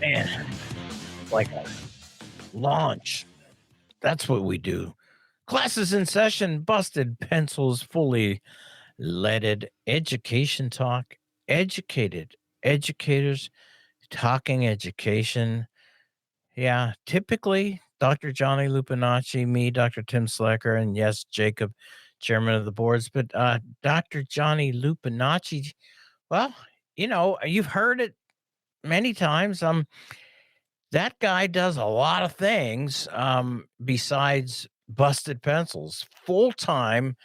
man, like a launch. That's what we do. Classes in session, busted pencils fully leaded, education talk, educated educators talking education. Yeah, typically Dr. Johnny Lupinacci, me, Dr. Tim Slecker, and yes, Jacob, chairman of the boards. But Dr. Johnny Lupinacci, well, you've heard it many times. That guy does a lot of things besides busted pencils. Full-time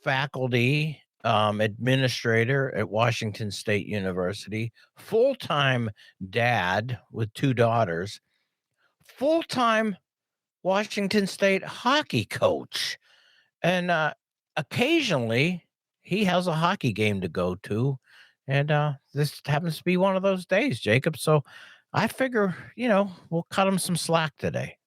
faculty administrator at Washington State University, full-time dad with 2 daughters, full-time Washington State hockey coach. And occasionally he has a hockey game to go to. And this happens to be one of those days, Jacob. So I figure, we'll cut him some slack today.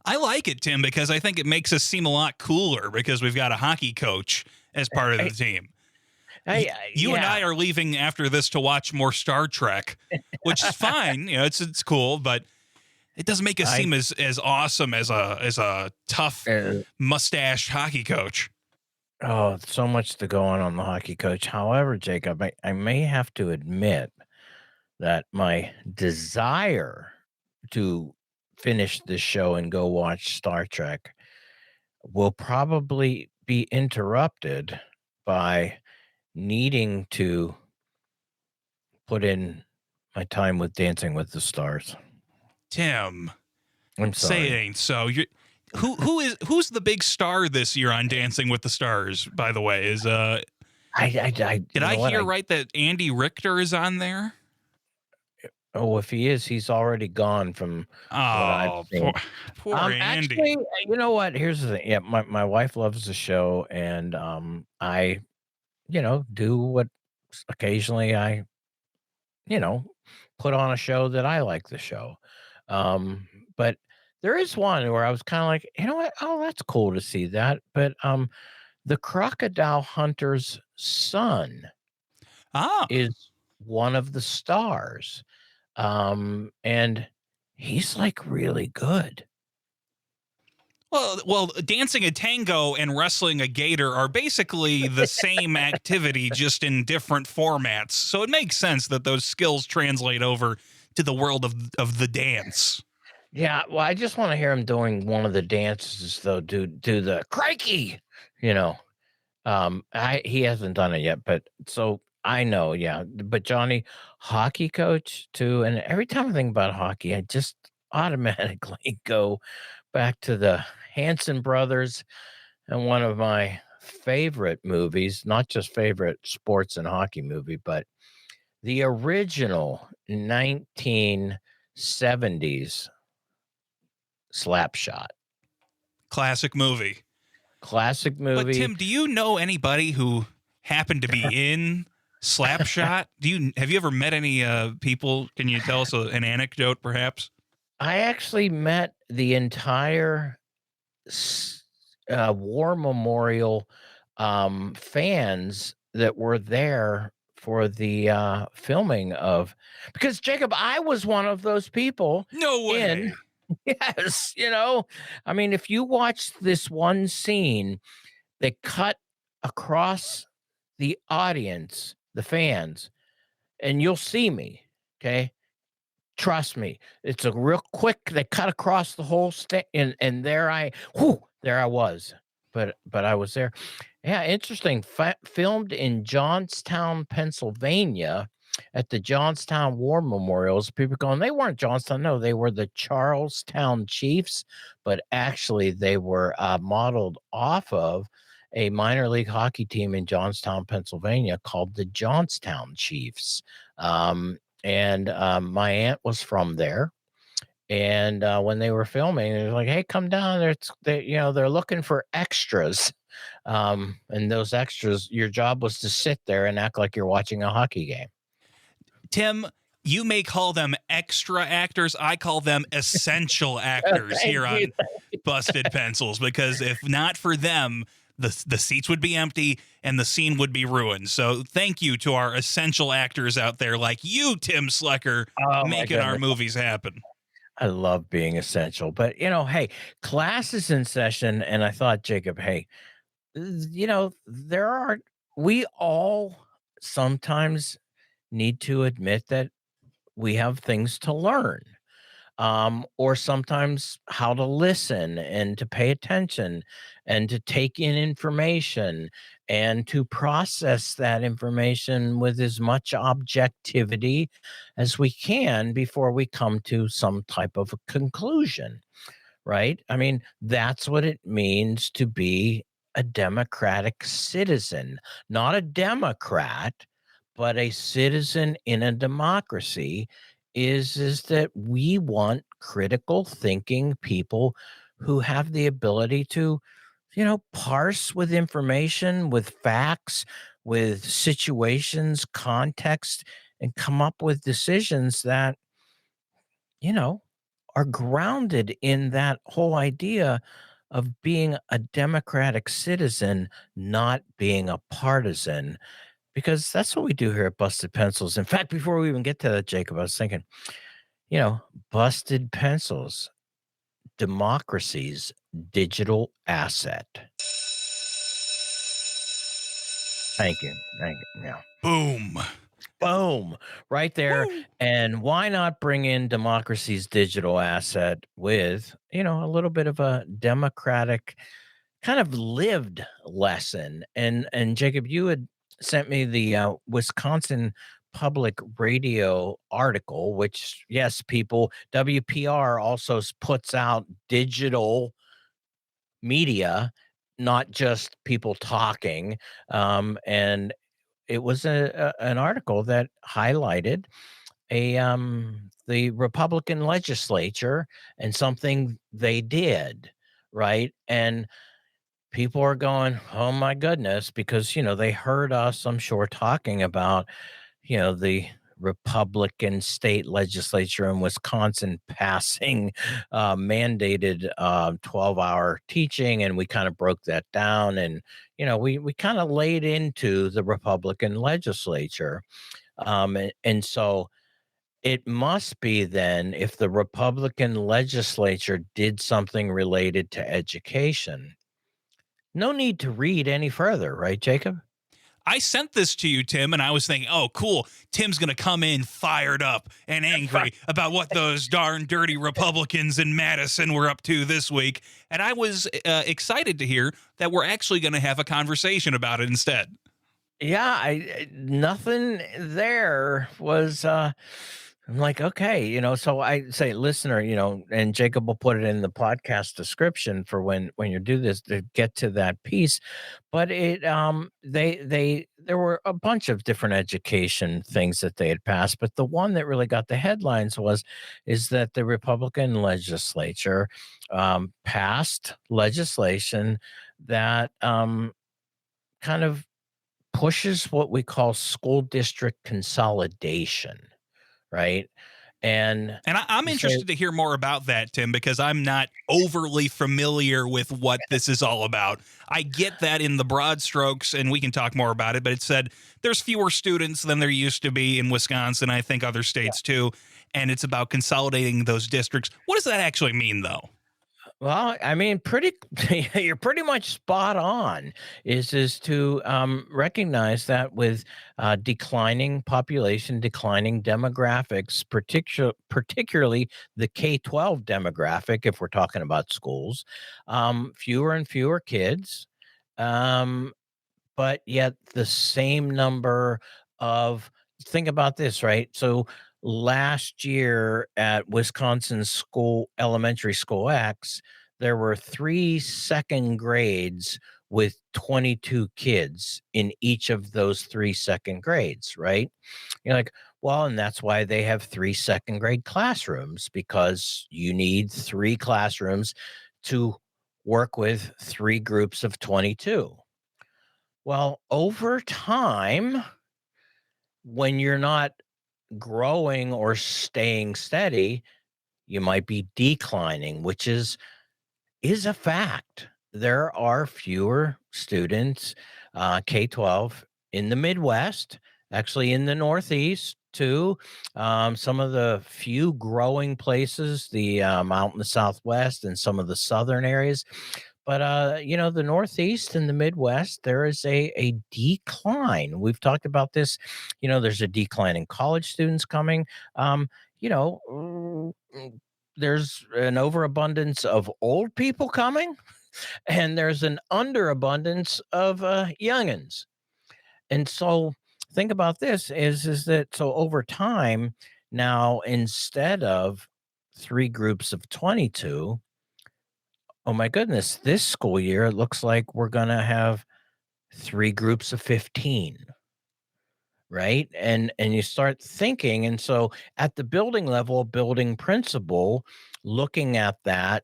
I like it, Tim, because I think it makes us seem a lot cooler because we've got a hockey coach as part of the team. You and I are leaving after this to watch more Star Trek, which is fine. It's cool, but it doesn't make us seem as awesome as a tough mustached hockey coach. Oh, so much to go on the hockey coach. However, Jacob, I may have to admit that my desire to finish this show and go watch Star Trek will probably be interrupted by needing to put in my time with Dancing with the Stars. Tim, I'm sorry. Say it ain't so. Who's the big star this year on Dancing with the Stars? By the way, is did I hear right that Andy Richter is on there? Oh, if he is, he's already gone from what I've seen. Poor Andy. Actually, you know what? Here's the thing. Yeah, my wife loves the show, and I, do what occasionally I, put on a show that I like the show. But there is one where I was kind of like, you know what? Oh, that's cool to see that. But the Crocodile Hunter's son is one of the stars. And he's like really good. Well, dancing a tango and wrestling a gator are basically the same activity, just in different formats. So it makes sense that those skills translate over to the world of the dance. Yeah, well, I just want to hear him doing one of the dances, though. Do the crikey, He hasn't done it yet, but so I know, yeah. But Johnny, hockey coach too, and every time I think about hockey, I just automatically go back to the Hanson brothers and one of my favorite movies, not just favorite sports and hockey movie, but the original 1970s Slapshot. Classic movie. But Tim, do you know anybody who happened to be in Slapshot? Have you ever met any people? Can you tell us an anecdote, perhaps? I actually met the entire war memorial fans that were there for the filming of, because Jacob, I was one of those people. No way. Yes, I mean, if you watch this one scene, they cut across the audience, the fans, and you'll see me, okay? Trust me, it's a real quick. They cut across the whole and there I was, but I was there. Yeah, interesting. Filmed in Johnstown, Pennsylvania, at the Johnstown War Memorials. People going, they weren't Johnstown. No, they were the Charlestown Chiefs, but actually they were modeled off of a minor league hockey team in Johnstown, Pennsylvania, called the Johnstown Chiefs. And my aunt was from there. And when they were filming, they were like, "Hey, come down. They're looking for extras." And those extras, your job was to sit there and act like you're watching a hockey game. Tim, you may call them extra actors. I call them essential actors here on Busted Pencils, because if not for them, the seats would be empty and the scene would be ruined. So thank you to our essential actors out there like you, Tim Slecker, Oh my making our goodness. movies happen. I love being essential. But, hey, class is in session. And I thought, Jacob, hey, we all sometimes need to admit that we have things to learn, or sometimes how to listen and to pay attention and to take in information and to process that information with as much objectivity as we can before we come to some type of a conclusion, right? I mean, that's what it means to be a democratic citizen, not a Democrat, but a citizen in a democracy is that we want critical thinking people who have the ability to, parse with information, with facts, with situations, context, and come up with decisions that, you know, are grounded in that whole idea of being a democratic citizen, not being a partisan, because that's what we do here at Busted Pencils. In fact, before we even get to that, Jacob, I was thinking, Busted Pencils, democracy's digital asset. Thank you. Thank you. Yeah. Boom. Boom, right there. Woo. And why not bring in democracy's digital asset with, a little bit of a democratic kind of lived lesson. And Jacob, you had sent me the Wisconsin Public Radio article, which, yes, people, WPR also puts out digital media, not just people talking. And it was an article that highlighted the Republican legislature and something they did, right? And people are going, "Oh my goodness," because they heard us, I'm sure, talking about the Republican state legislature in Wisconsin passing mandated 12-hour teaching, and we kind of broke that down, and we kind of laid into the Republican legislature, and so it must be then if the Republican legislature did something related to education. No need to read any further, right, Jacob? I sent this to you, Tim, and I was thinking, oh, cool. Tim's going to come in fired up and angry about what those darn dirty Republicans in Madison were up to this week. And I was excited to hear that we're actually going to have a conversation about it instead. Yeah, nothing there was I'm like, okay, so I say, listener, and Jacob will put it in the podcast description for when you do this to get to that piece. But there were a bunch of different education things that they had passed, but the one that really got the headlines is that the Republican legislature passed legislation that kind of pushes what we call school district consolidation, right? And I'm interested to hear more about that, Tim, because I'm not overly familiar with what this is all about. I get that in the broad strokes, and we can talk more about it, but it said there's fewer students than there used to be in Wisconsin, I think other states too, and it's about consolidating those districts. What does that actually mean, though? Well, I mean, you're pretty much spot on. Is to recognize that with declining population, declining demographics, particularly the K-12 demographic, if we're talking about schools, fewer and fewer kids, but yet the same number of. Think about this, right? So last year at Wisconsin elementary school X, there were 3 second grades with 22 kids in each of those 3 second grades, right? You're like, well, and that's why they have 3 second grade classrooms, because you need 3 classrooms to work with 3 groups of 22. Well, over time, when you're not growing or staying steady, you might be declining, which is a fact. there are fewer students, K-12 in the Midwest, actually in the Northeast too. Some of the few growing places, out in the Southwest and some of the southern areas. But the Northeast and the Midwest, there is a decline. We've talked about this. There's a decline in college students coming. You know, there's an overabundance of old people coming, and there's an underabundance of youngins. And so, think about this: is that so over time now, instead of three groups of 22, oh my goodness, this school year it looks like we're gonna have three groups of 15, right? And you start thinking, and so at the building level, building principal looking at that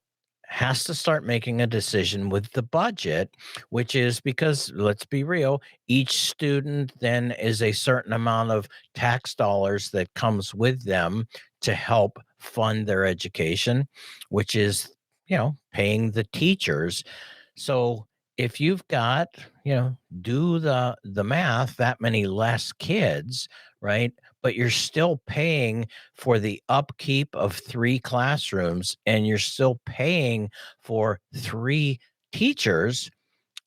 has to start making a decision with the budget, which is because let's be real, each student then is a certain amount of tax dollars that comes with them to help fund their education, which is paying the teachers. So if you've got, do the math, that many less kids, right? But you're still paying for the upkeep of three classrooms, and you're still paying for three teachers.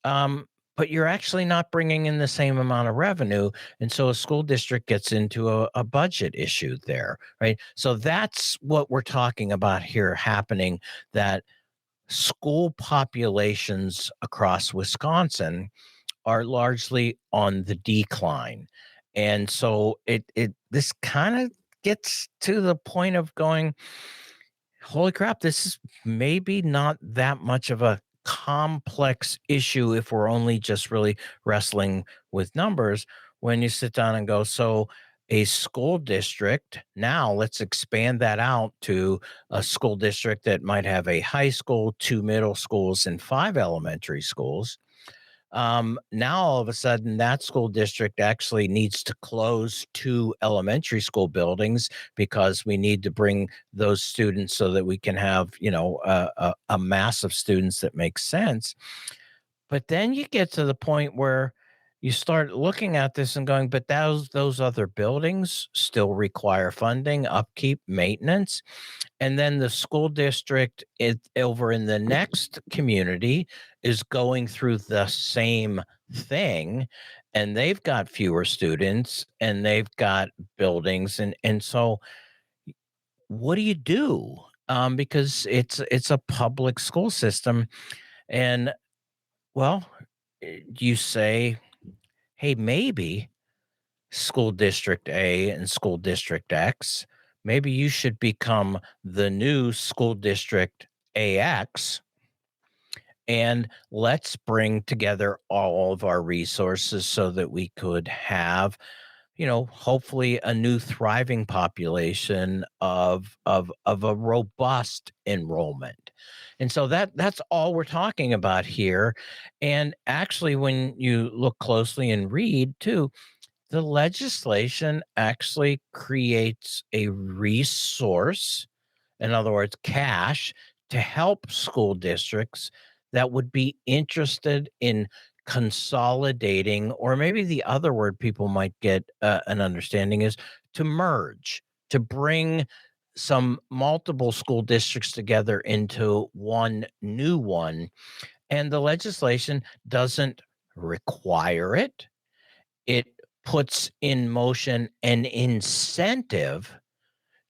Um, but you're actually not bringing in the same amount of revenue. And so a school district gets into a budget issue there, right? So that's what we're talking about here happening, that school populations across Wisconsin are largely on the decline. And so it this kind of gets to the point of going, holy crap, this is maybe not that much of a complex issue if we're only just really wrestling with numbers. When you sit down and go, so a school district, now let's expand that out to a school district that might have a high school, two middle schools, and five elementary schools. Now all of a sudden that school district actually needs to close two elementary school buildings because we need to bring those students so that we can have, a mass of students that makes sense. But then you get to the point where you start looking at this and going, but those other buildings still require funding, upkeep, maintenance. And then the school district over in the next community is going through the same thing, and they've got fewer students and they've got buildings, and so what do you do? Because it's a public school system, and well, you say, hey, maybe school district A and school district X, maybe you should become the new school district AX, and let's bring together all of our resources so that we could have, hopefully a new thriving population of a robust enrollment. And so that's all we're talking about here. And actually, when you look closely and read too, the legislation actually creates a resource, in other words, cash, to help school districts that would be interested in consolidating, or maybe the other word people might get an understanding is to merge, to bring some multiple school districts together into one new one. And the legislation doesn't require it. It puts in motion an incentive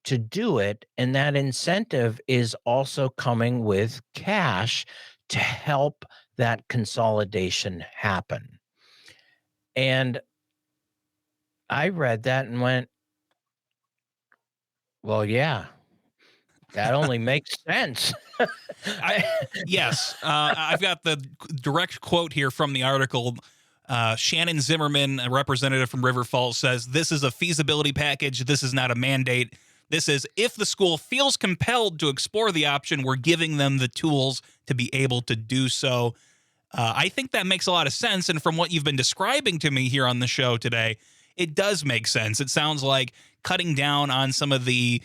to do it, and that incentive is also coming with cash to help that consolidation happen. And I read that and went, well, yeah, that only makes sense. Yes. I've got the direct quote here from the article. Shannon Zimmerman, a representative from River Falls, says, "This is a feasibility package. This is not a mandate. This is if the school feels compelled to explore the option, we're giving them the tools to be able to do so." I think that makes a lot of sense. And from what you've been describing to me here on the show today, it does make sense. It sounds like cutting down on some of the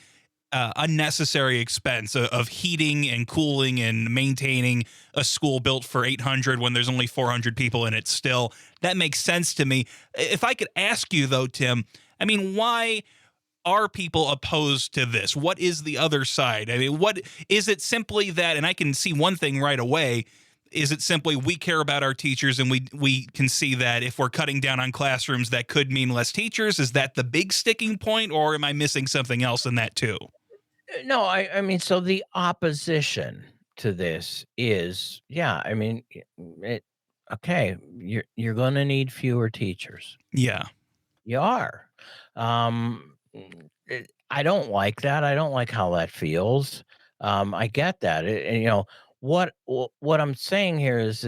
unnecessary expense of heating and cooling and maintaining a school built for 800 when there's only 400 people in it still. That makes sense to me. If I could ask you, though, Tim, I mean, why are people opposed to this? What is the other side? I mean, what is it simply that, and I can see one thing right away, is it simply we care about our teachers and we can see that if we're cutting down on classrooms, that could mean less teachers? Is that the big sticking point, or am I missing something else in that too? No, I mean, so the opposition to this is, yeah, I mean, it, okay, you're going to need fewer teachers. Yeah. You are. I don't like that. I don't like how that feels. I get that. And, what I'm saying here is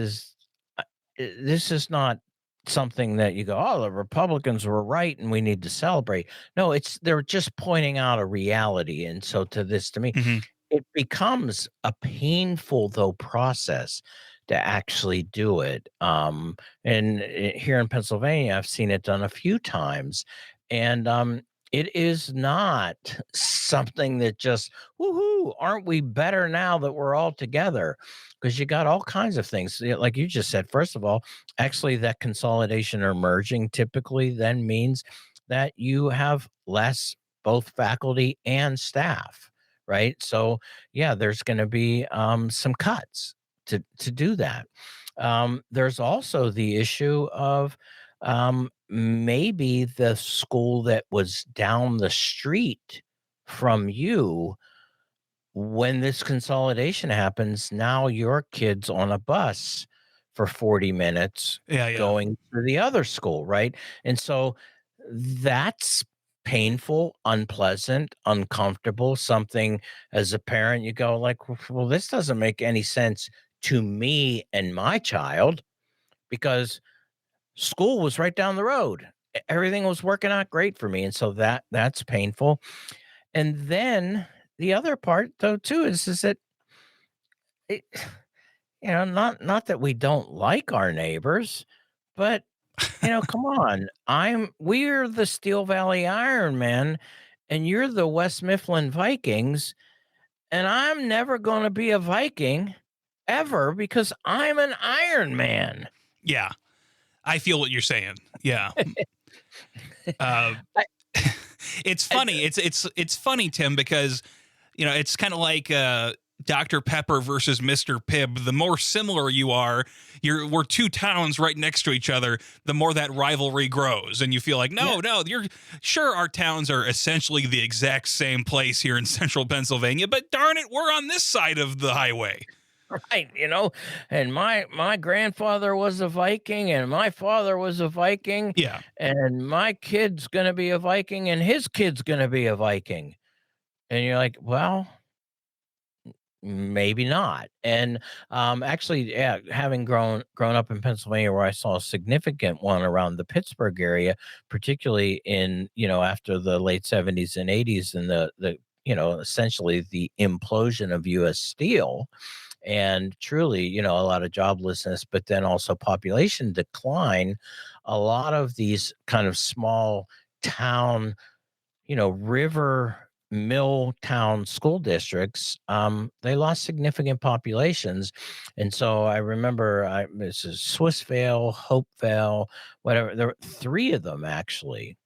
this is not something that you go, oh, the Republicans were right and we need to celebrate. No, they're just pointing out a reality. And so to me, Hmm. it becomes a painful though process to actually do it. And here in Pennsylvania, I've seen it done a few times, and it is not something that just woohoo, aren't we better now that we're all together? Because you got all kinds of things, like you just said. First of all, actually, that consolidation or merging typically then means that you have less both faculty and staff, right? So yeah, there's going to be some cuts to do that. There's also the issue of maybe the school that was down the street from you, when this consolidation happens, now your kid's on a bus for 40 minutes Yeah, yeah. going to the other school, right? And so that's painful, unpleasant, uncomfortable, something as a parent you go like, well, this doesn't make any sense to me and my child, because school was right down the road. Everything was working out great for me, and so that's painful. And then the other part though too is that it, not that we don't like our neighbors, but come on. We're the Steel Valley Ironmen and you're the West Mifflin Vikings, and I'm never going to be a Viking ever because I'm an Iron Man. Yeah. I feel what you're saying. Yeah. Uh, I, it's I, funny. It's funny, Tim, because it's kind of like Dr. Pepper versus Mr. Pibb. The more similar you are, we're two towns right next to each other, the more that rivalry grows. And you feel like, no, you're sure our towns are essentially the exact same place here in central Pennsylvania, but darn it, we're on this side of the highway. right, and my grandfather was a Viking and my father was a Viking. Yeah. And my kid's gonna be a Viking and his kid's gonna be a Viking. And you're like, well, maybe not. And actually, yeah, having grown up in Pennsylvania, where I saw a significant one around the Pittsburgh area, particularly in after the late 70s and 80s, and the essentially the implosion of U.S. Steel, and truly, a lot of joblessness, but then also population decline. A lot of these kind of small town, river mill town school districts, they lost significant populations. And so I remember this is Swissvale, Hopevale, whatever. There were three of them actually.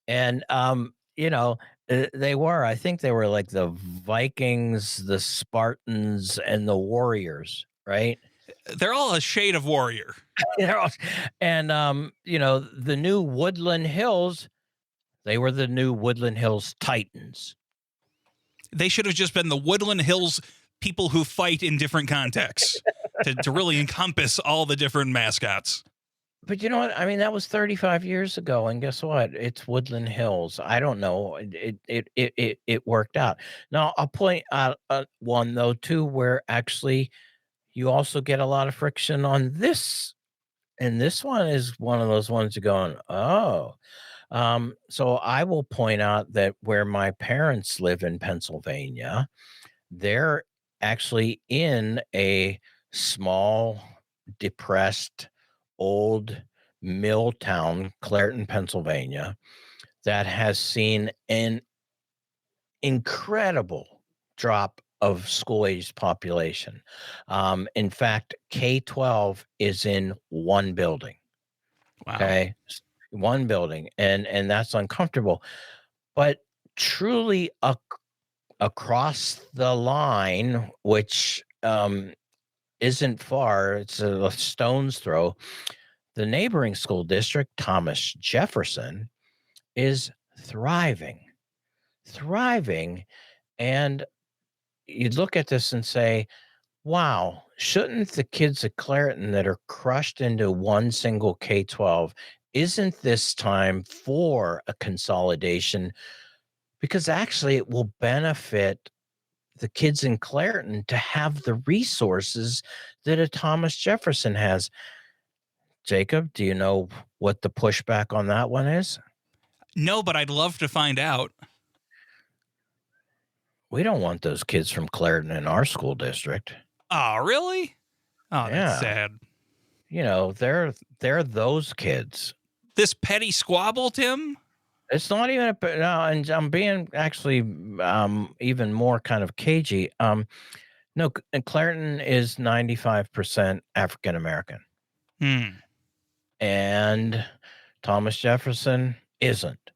And I think they were like the Vikings, the Spartans, and the Warriors, right? They're all a shade of warrior. And the new Woodland Hills, they were the new Woodland Hills Titans. They should have just been the Woodland Hills people who fight in different contexts to really encompass all the different mascots. But you know what? I mean, that was 35 years ago, and guess what? It's Woodland Hills. I don't know. It worked out. Now I'll point out one though too, where actually you also get a lot of friction on this, and this one is one of those ones you're going, oh. So I will point out that where my parents live in Pennsylvania, they're actually in a small, depressed, old mill town, Clairton, Pennsylvania, that has seen an incredible drop of school-aged population. In fact, K-12 is in one building. Wow. Okay, one building, and that's uncomfortable. But truly, across the line, which isn't far, it's a stone's throw. The neighboring school district, Thomas Jefferson, is thriving, thriving, and you look at this and say, wow, shouldn't the kids at Clareton that are crushed into one single K-12, isn't this time for a consolidation? Because actually it will benefit the kids in Clareton to have the resources that a Thomas Jefferson has. Jacob, do you know what the pushback on that one is? No, but I'd love to find out. We don't want those kids from Clareton in our school district. Oh, really? Oh, that's sad. You know, they're those kids. This petty squabble, Tim? It's not even no, and I'm being actually even more kind of cagey. No, and Clareton is 95% African American. And Thomas Jefferson isn't.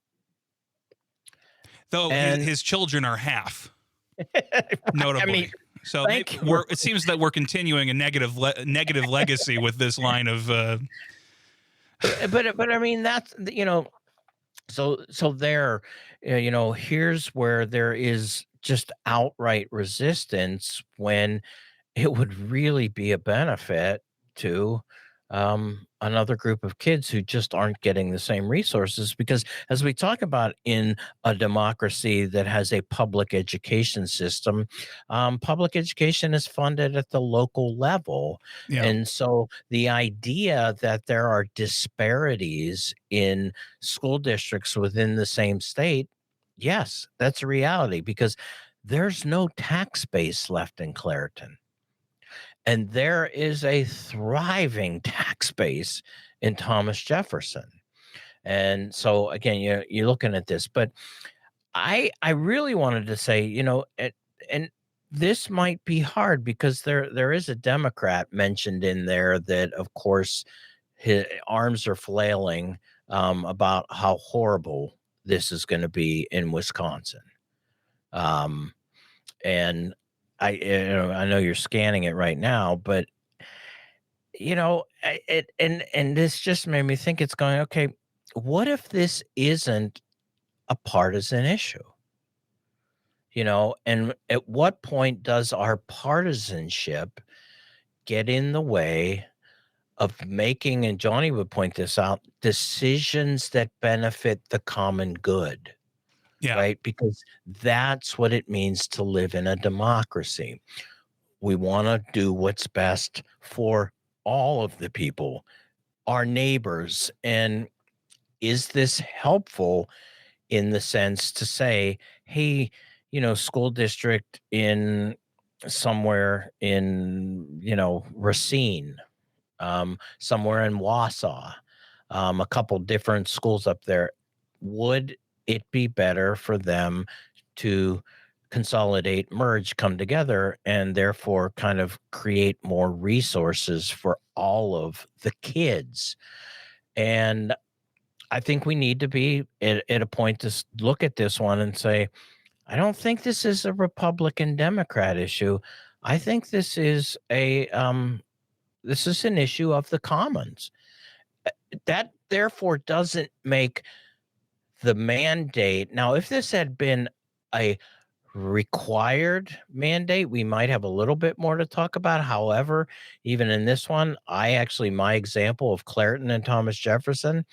Though his children are half. Notably. I mean, so it seems that we're continuing a negative legacy with this line of but I mean, that's, you know, so there, you know, here's where there is just outright resistance when it would really be a benefit to another group of kids who just aren't getting the same resources. Because as we talk about in a democracy that has a public education system, public education is funded at the local level. Yeah. And so the idea that there are disparities in school districts within the same state, yes, that's a reality, because there's no tax base left in Clareton. And there is a thriving tax base in Thomas Jefferson. And so again, you're looking at this, but I really wanted to say, you know, and this might be hard because there is a Democrat mentioned in there that, of course, his arms are flailing about how horrible this is going to be in Wisconsin. And I know you're scanning it right now, but you know, and this just made me think, it's going, okay, what if this isn't a partisan issue? You know, and at what point does our partisanship get in the way of making, and Johnny would point this out, decisions that benefit the common good? Yeah. Right? Because that's what it means to live in a democracy. We want to do what's best for all of the people, our neighbors. And is this helpful in the sense to say, hey, you know, school district in somewhere in, you know, Racine, somewhere in Wausau, a couple different schools up there, would it be better for them to consolidate, merge, come together, and therefore kind of create more resources for all of the kids? And I think we need to be at a point to look at this one and say, I don't think this is a Republican Democrat issue. I think this is an issue of the commons. That therefore doesn't make the mandate. Now, if this had been a required mandate, we might have a little bit more to talk about. However, even in this one, my example of Clareton and Thomas Jefferson,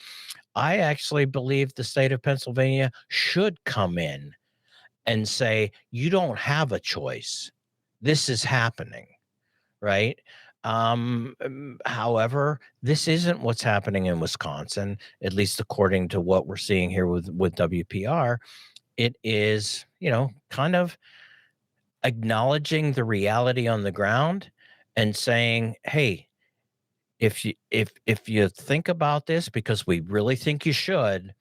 I actually believe the state of Pennsylvania should come in and say, you don't have a choice. This is happening, right? However, this isn't what's happening in Wisconsin, at least according to what we're seeing here with WPR. It is, you know, kind of acknowledging the reality on the ground and saying, hey, if you think about this, because we really think you should,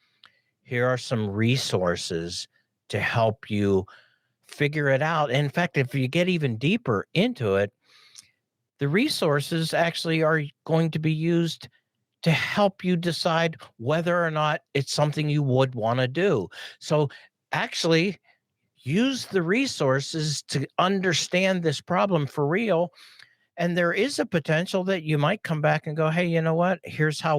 here are some resources to help you figure it out. In fact, if you get even deeper into it, the resources actually are going to be used to help you decide whether or not it's something you would want to do. So actually use the resources to understand this problem for real. And there is a potential that you might come back and go, hey, you know what? Here's how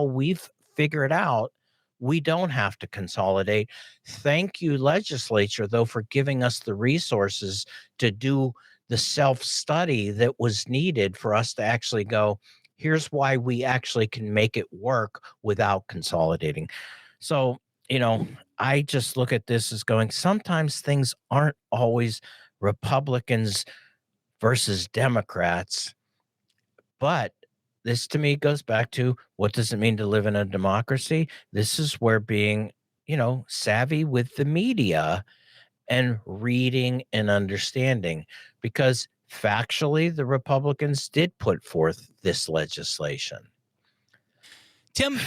we've figured out we don't have to consolidate. Thank you, legislature, though, for giving us the resources to do the self study that was needed for us to actually go, here's why we actually can make it work without consolidating. So, I just look at this as going, sometimes things aren't always Republicans versus Democrats. But this to me goes back to, what does it mean to live in a democracy? This is where being, savvy with the media and reading and understanding, because factually, the Republicans did put forth this legislation. Tim,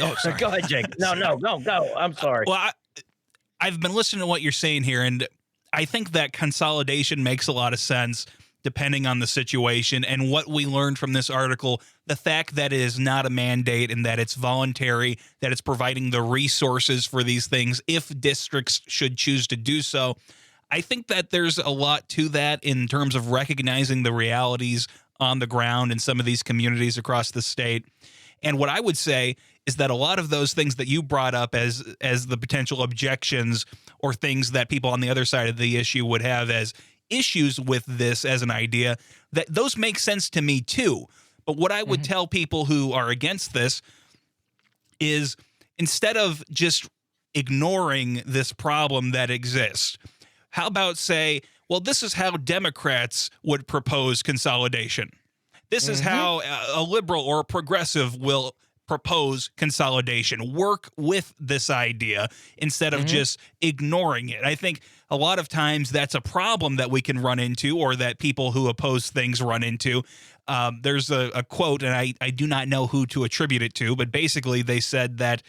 oh, sorry. Go ahead, Jake. No, go. I'm sorry. Well, I've been listening to what you're saying here, and I think that consolidation makes a lot of sense depending on the situation. And what we learned from this article, the fact that it is not a mandate and that it's voluntary, that it's providing the resources for these things if districts should choose to do so. I think that there's a lot to that in terms of recognizing the realities on the ground in some of these communities across the state. And what I would say is that a lot of those things that you brought up as the potential objections or things that people on the other side of the issue would have as issues with this as an idea, that those make sense to me too. But what I would tell people who are against this is, instead of just ignoring this problem that exists, how about say, well, this is how Democrats would propose consolidation. This is how a liberal or a progressive will propose consolidation. Work with this idea instead of just ignoring it. I think a lot of times that's a problem that we can run into, or that people who oppose things run into. There's a quote, and I do not know who to attribute it to, but basically they said that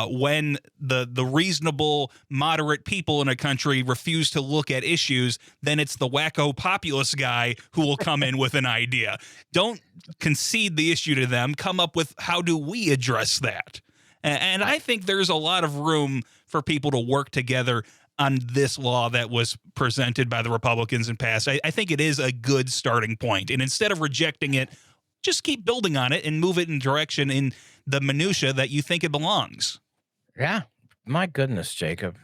when the reasonable, moderate people in a country refuse to look at issues, then it's the wacko populist guy who will come in with an idea. Don't concede the issue to them. Come up with, how do we address that? And I think there's a lot of room for people to work together on this law that was presented by the Republicans and passed. I think it is a good starting point. And instead of rejecting it, just keep building on it and move it in direction in the minutia that you think it belongs. Yeah. My goodness, Jacob.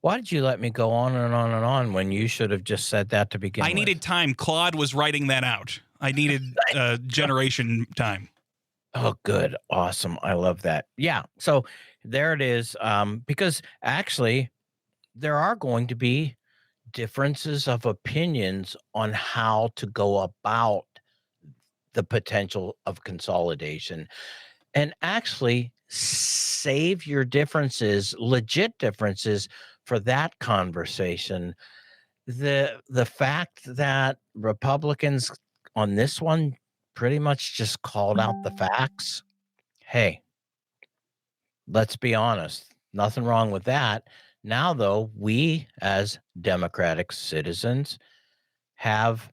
Why did you let me go on and on and on when you should have just said that to begin with? I needed time. Claude was writing that out. I needed generation time. Oh, good. Awesome. I love that. Yeah. So there it is. Because actually, there are going to be differences of opinions on how to go about the potential of consolidation, and actually save your differences, legit differences, for that conversation. The fact that Republicans on this one pretty much just called out the facts. Hey, let's be honest. Nothing wrong with that. Now, though, we as democratic citizens have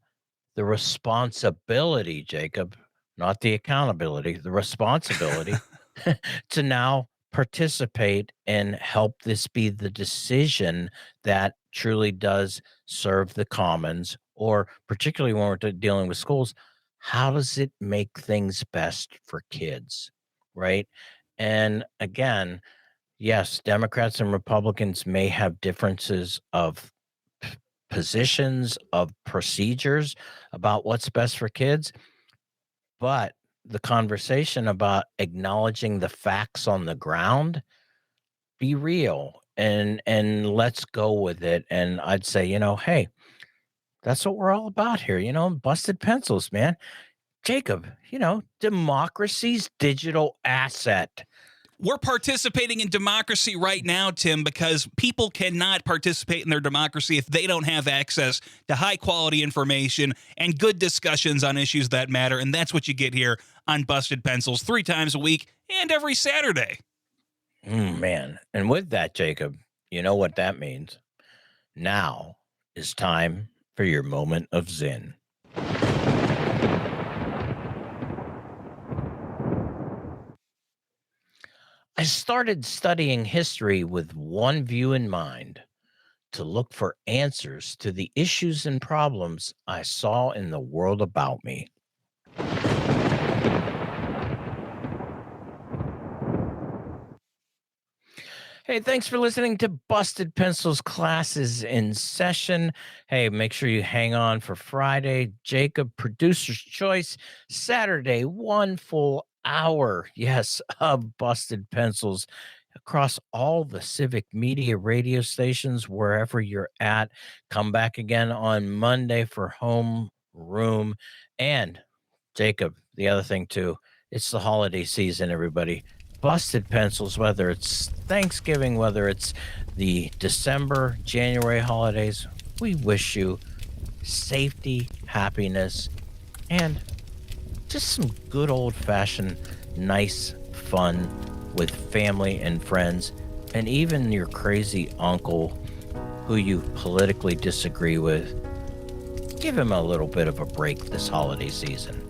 the responsibility, Jacob, not the accountability, the responsibility to now participate and help this be the decision that truly does serve the commons, or particularly when we're dealing with schools, how does it make things best for kids, right? And again, yes, Democrats and Republicans may have differences of positions, of procedures about what's best for kids, but the conversation about acknowledging the facts on the ground, be real, and let's go with it. And I'd say, hey, that's what we're all about here, busted pencils, man. Jacob, democracy's digital asset. We're participating in democracy right now, Tim, because people cannot participate in their democracy if they don't have access to high-quality information and good discussions on issues that matter. And that's what you get here on Busted Pencils 3 times a week and every Saturday. Man. And with that, Jacob, you know what that means. Now is time for your moment of Zen. I started studying history with one view in mind: to look for answers to the issues and problems I saw in the world about me. Hey, thanks for listening to Busted Pencils Classes in Session. Hey, make sure you hang on for Friday, Jacob, Producer's Choice, Saturday, 1 full hour, yes, of Busted Pencils across all the Civic Media radio stations, wherever you're at. Come back again on Monday for Home Room. And Jacob, the other thing too, it's the holiday season, everybody. Busted Pencils, whether it's Thanksgiving, whether it's the December, January holidays, we wish you safety, happiness, and just some good old fashioned, nice fun with family and friends, and even your crazy uncle who you politically disagree with. Give him a little bit of a break this holiday season.